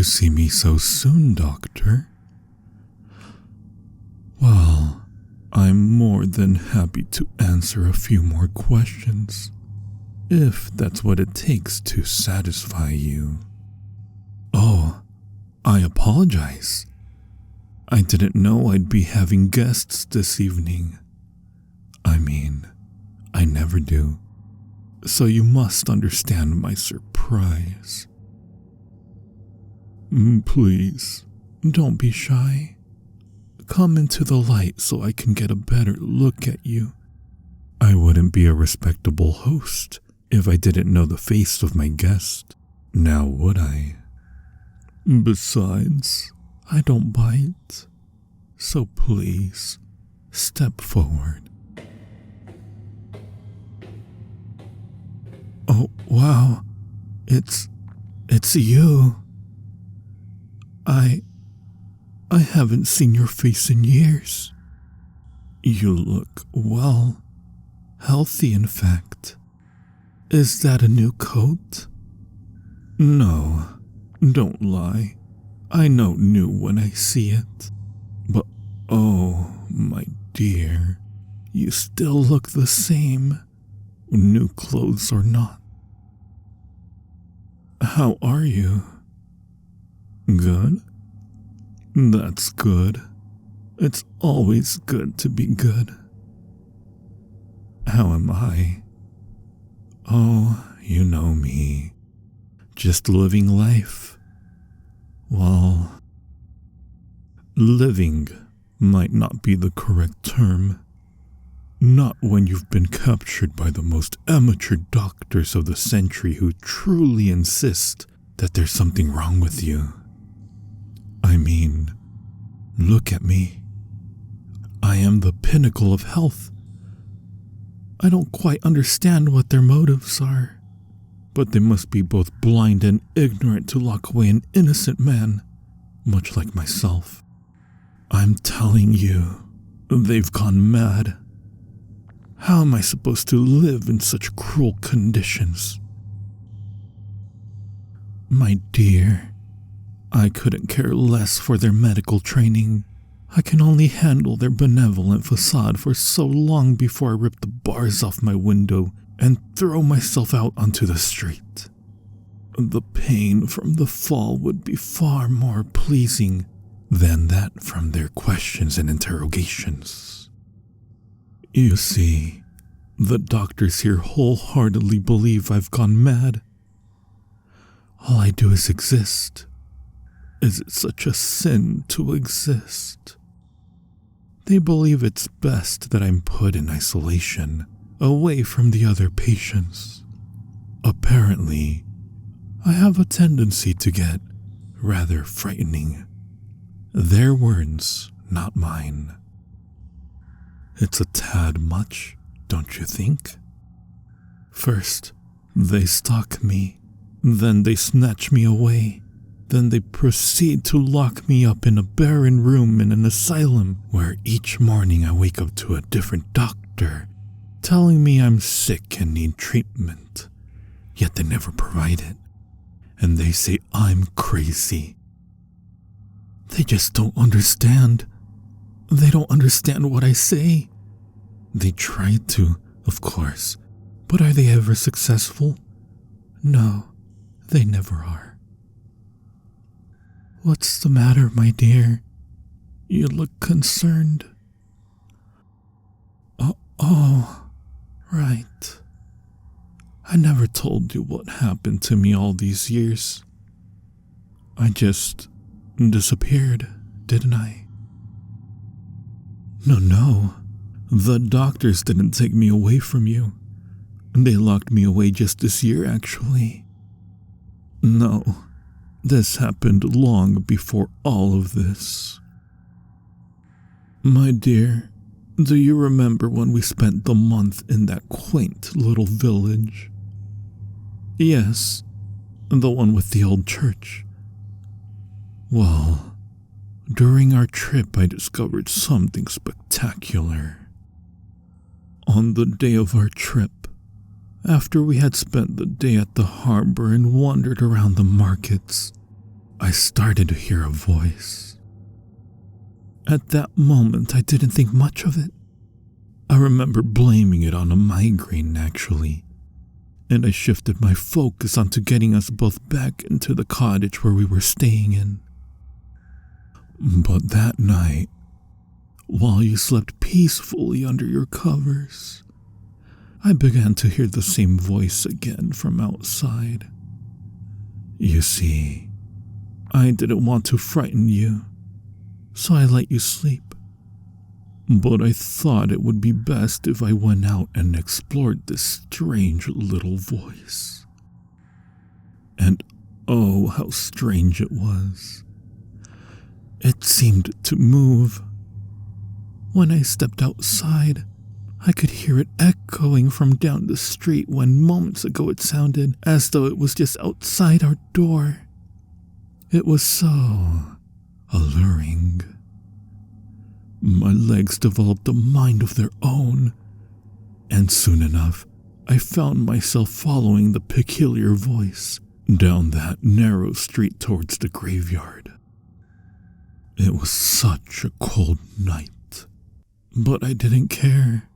to see me so soon, Doctor. Well, I'm more than happy to answer a few more questions, if that's what it takes to satisfy you. Oh, I apologize. I didn't know I'd be having guests this evening. I mean, I never do. So you must understand my surprise. Please, don't be shy. Come into the light so I can get a better look at you. I wouldn't be a respectable host if I didn't know the face of my guest, now would I? Besides, I don't bite. So please, step forward. Oh, wow. It's you. I haven't seen your face in years. You look, well, healthy in fact. Is that a new coat? No, don't lie. I know new when I see it. But, oh, my dear, you still look the same, new clothes or not. How are you? Good? That's good. It's always good to be good. How am I? Oh, you know me. Just living life. Well, living might not be the correct term. Not when you've been captured by the most amateur doctors of the century who truly insist that there's something wrong with you. I mean, look at me. I am the pinnacle of health. I don't quite understand what their motives are, but they must be both blind and ignorant to lock away an innocent man, much like myself. I'm telling you, they've gone mad. How am I supposed to live in such cruel conditions? My dear, I couldn't care less for their medical training. I can only handle their benevolent facade for so long before I rip the bars off my window and throw myself out onto the street. The pain from the fall would be far more pleasing than that from their questions and interrogations. You see, the doctors here wholeheartedly believe I've gone mad. All I do is exist. Is it such a sin to exist? They believe it's best that I'm put in isolation, away from the other patients. Apparently, I have a tendency to get rather frightening. Their words, not mine. It's a tad much, don't you think? First, they stalk me, then they snatch me away. Then they proceed to lock me up in a barren room in an asylum where each morning I wake up to a different doctor telling me I'm sick and need treatment. Yet they never provide it. And they say I'm crazy. They just don't understand. They don't understand what I say. They try to, of course, but are they ever successful? No, they never are. What's the matter, my dear? You look concerned. Oh, right. I never told you what happened to me all these years. I just disappeared, didn't I? No. The doctors didn't take me away from you. They locked me away just this year, actually. No. This happened long before all of this. My dear, do you remember when we spent the month in that quaint little village? Yes, the one with the old church. Well, during our trip I discovered something spectacular. On the day of our trip, after we had spent the day at the harbor and wandered around the markets, I started to hear a voice. At that moment, I didn't think much of it. I remember blaming it on a migraine, actually, and I shifted my focus onto getting us both back into the cottage where we were staying in. But that night, while you slept peacefully under your covers, I began to hear the same voice again from outside. You see, I didn't want to frighten you, so I let you sleep. But I thought it would be best if I went out and explored this strange little voice. And oh, how strange it was. It seemed to move. When I stepped outside, I could hear it echoing from down the street when moments ago it sounded as though it was just outside our door. It was so alluring. My legs developed a mind of their own, and soon enough, I found myself following the peculiar voice down that narrow street towards the graveyard. It was such a cold night, but I didn't care.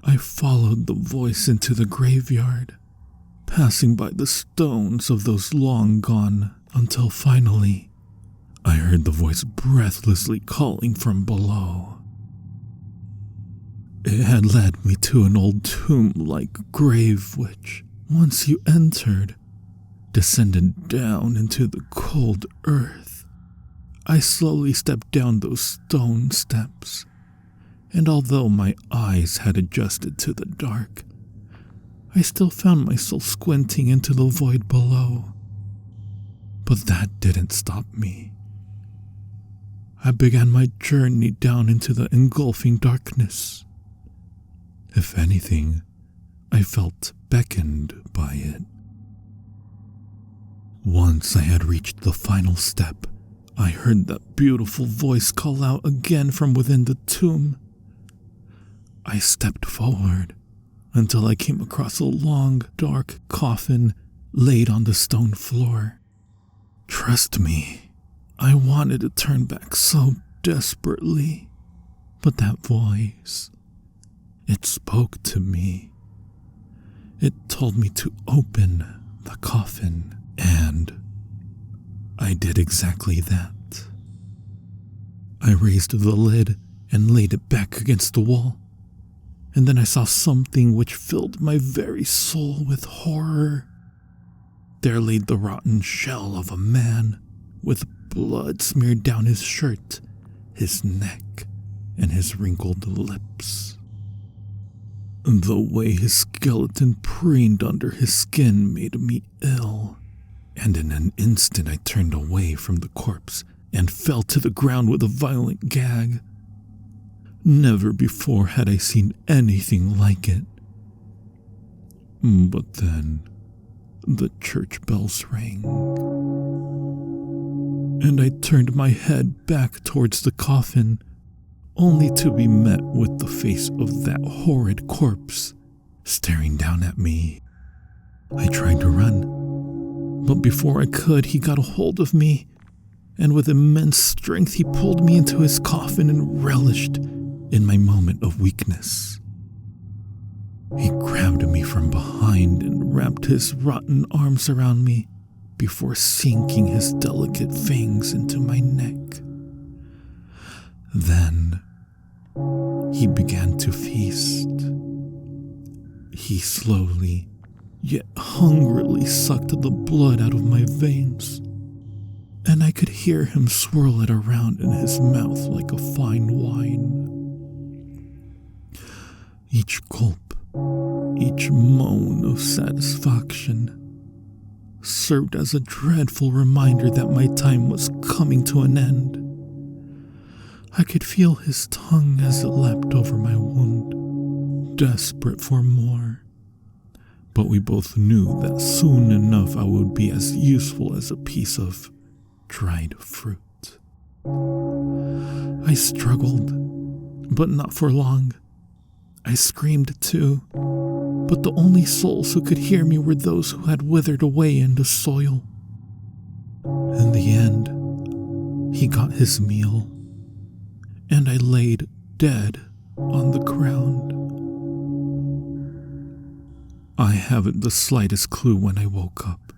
I followed the voice into the graveyard, passing by the stones of those long gone, until finally, I heard the voice breathlessly calling from below. It had led me to an old tomb-like grave which, once you entered, descended down into the cold earth. I slowly stepped down those stone steps, and although my eyes had adjusted to the dark, I still found myself squinting into the void below. But that didn't stop me. I began my journey down into the engulfing darkness. If anything, I felt beckoned by it. Once I had reached the final step, I heard that beautiful voice call out again from within the tomb. I stepped forward until I came across a long, dark coffin laid on the stone floor. Trust me, I wanted to turn back so desperately, but that voice, it spoke to me. It told me to open the coffin, and I did exactly that. I raised the lid and laid it back against the wall, and then I saw something which filled my very soul with horror. There lay the rotten shell of a man, with blood smeared down his shirt, his neck, and his wrinkled lips. The way his skeleton preened under his skin made me ill, and in an instant I turned away from the corpse and fell to the ground with a violent gag. Never before had I seen anything like it. But then, the church bells rang, and I turned my head back towards the coffin, only to be met with the face of that horrid corpse staring down at me. I tried to run, but before I could, he got a hold of me, and with immense strength he pulled me into his coffin and relished in my moment of weakness. He grabbed me from behind and wrapped his rotten arms around me before sinking his delicate fangs into my neck. Then he began to feast. He slowly, yet hungrily sucked the blood out of my veins, and I could hear him swirl it around in his mouth like a fine wine. Each gulp, each moan of satisfaction served as a dreadful reminder that my time was coming to an end. I could feel his tongue as it lapped over my wound, desperate for more. But we both knew that soon enough I would be as useful as a piece of dried fruit. I struggled, but not for long. I screamed too, but the only souls who could hear me were those who had withered away in the soil. In the end, he got his meal, and I laid dead on the ground. I haven't the slightest clue when I woke up.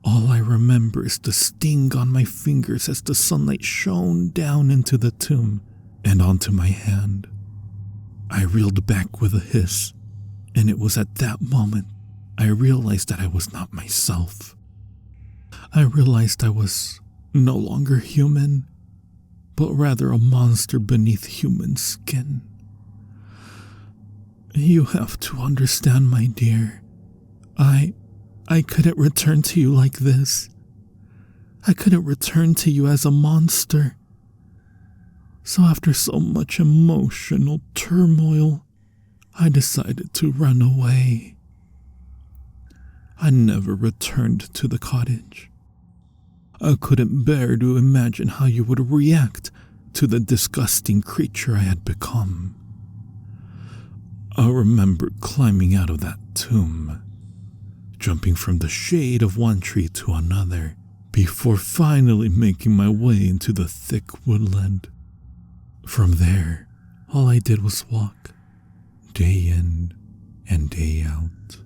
All I remember is the sting on my fingers as the sunlight shone down into the tomb and onto my hand. I reeled back with a hiss, and it was at that moment I realized that I was not myself. I realized I was no longer human, but rather a monster beneath human skin. You have to understand, my dear. I couldn't return to you like this. I couldn't return to you as a monster. So after so much emotional turmoil, I decided to run away. I never returned to the cottage. I couldn't bear to imagine how you would react to the disgusting creature I had become. I remember climbing out of that tomb, jumping from the shade of one tree to another, before finally making my way into the thick woodland. From there, all I did was walk, day in and day out.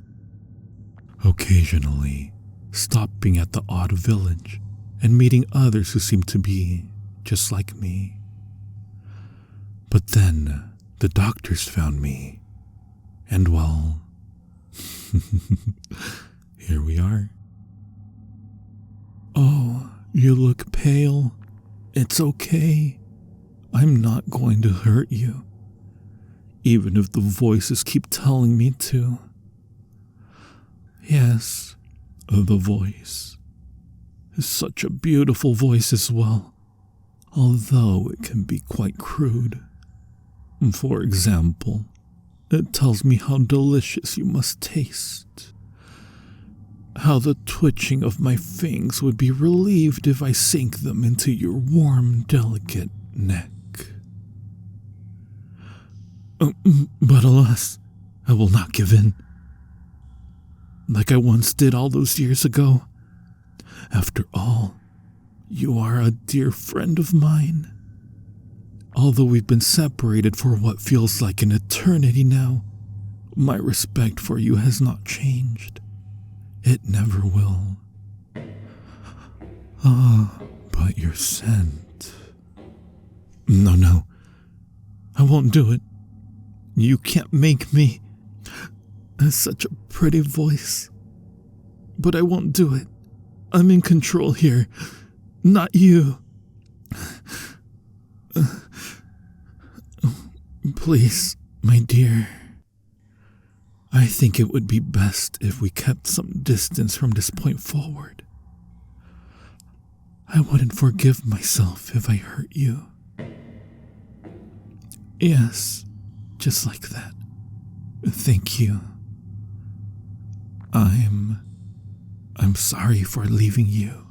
Occasionally, stopping at the odd village and meeting others who seemed to be just like me. But then, the doctors found me, and well, here we are. Oh, you look pale. It's okay. I'm not going to hurt you, even if the voices keep telling me to. Yes, the voice is such a beautiful voice as well, although it can be quite crude. For example, it tells me how delicious you must taste, how the twitching of my fangs would be relieved if I sank them into your warm, delicate neck. But alas, I will not give in, like I once did all those years ago. After all, you are a dear friend of mine. Although we've been separated for what feels like an eternity now, my respect for you has not changed. It never will. But your scent. No, I won't do it. You can't make me. That's such a pretty voice. But I won't do it. I'm in control here, not you. Please, my dear. I think it would be best if we kept some distance from this point forward. I wouldn't forgive myself if I hurt you. Yes, just like that. Thank you. I'm sorry for leaving you.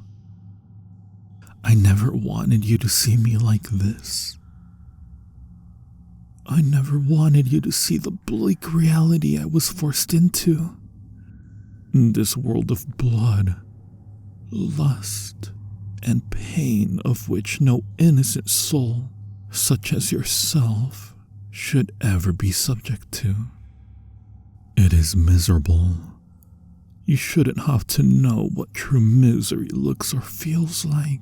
I never wanted you to see me like this. I never wanted you to see the bleak reality I was forced into. This world of blood, lust, and pain of which no innocent soul, such as yourself, should ever be subject to. It is miserable. You shouldn't have to know what true misery looks or feels like.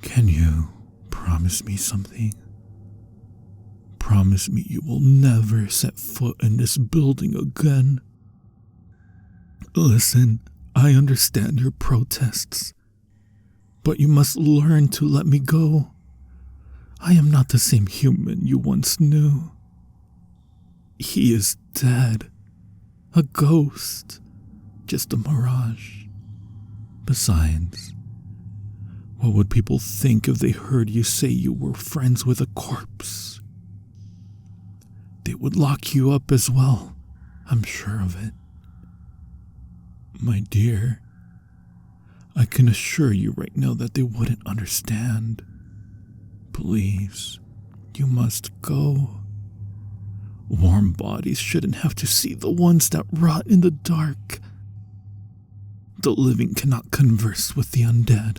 Can you promise me something? Promise me you will never set foot in this building again. Listen, I understand your protests, but you must learn to let me go. I am not the same human you once knew. He is dead. A ghost. Just a mirage. Besides, what would people think if they heard you say you were friends with a corpse? They would lock you up as well, I'm sure of it. My dear, I can assure you right now that they wouldn't understand. Please, you must go. Warm bodies shouldn't have to see the ones that rot in the dark. The living cannot converse with the undead.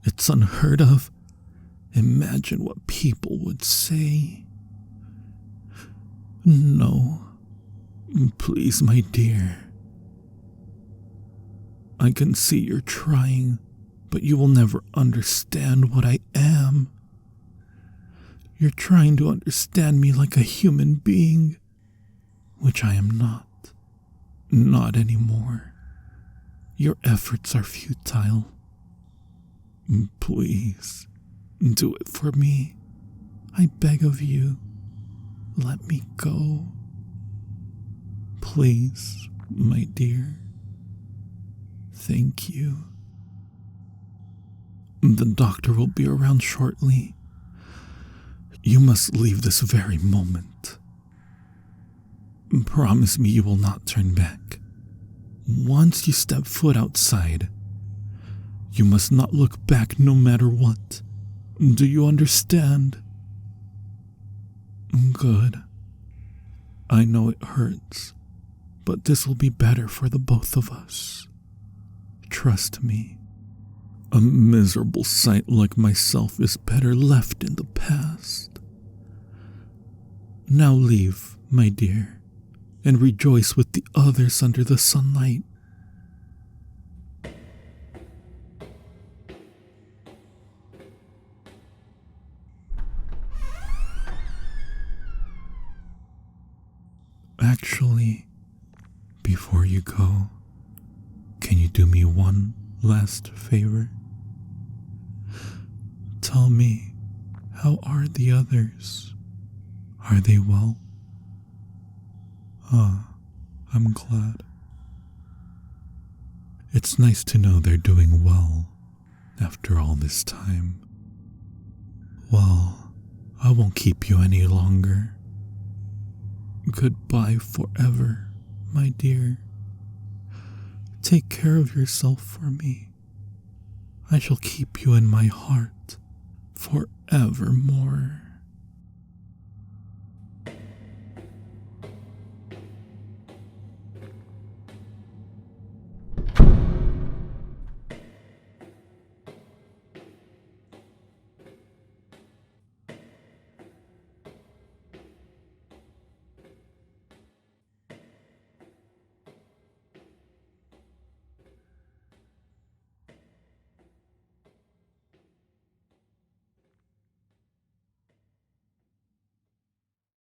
It's unheard of. Imagine what people would say. No, please, my dear. I can see you're trying, but you will never understand what I am. You're trying to understand me like a human being, which I am not. Not anymore. Your efforts are futile. Please, do it for me. I beg of you. Let me go. Please, my dear. Thank you. The doctor will be around shortly. You must leave this very moment. Promise me you will not turn back. Once you step foot outside, you must not look back no matter what. Do you understand? Good. I know it hurts, but this will be better for the both of us. Trust me. A miserable sight like myself is better left in the past. Now leave, my dear, and rejoice with the others under the sunlight. Actually, before you go, can you do me one last favor? Tell me, how are the others? Are they well? I'm glad. It's nice to know they're doing well after all this time. Well, I won't keep you any longer. Goodbye forever, my dear. Take care of yourself for me. I shall keep you in my heart forevermore.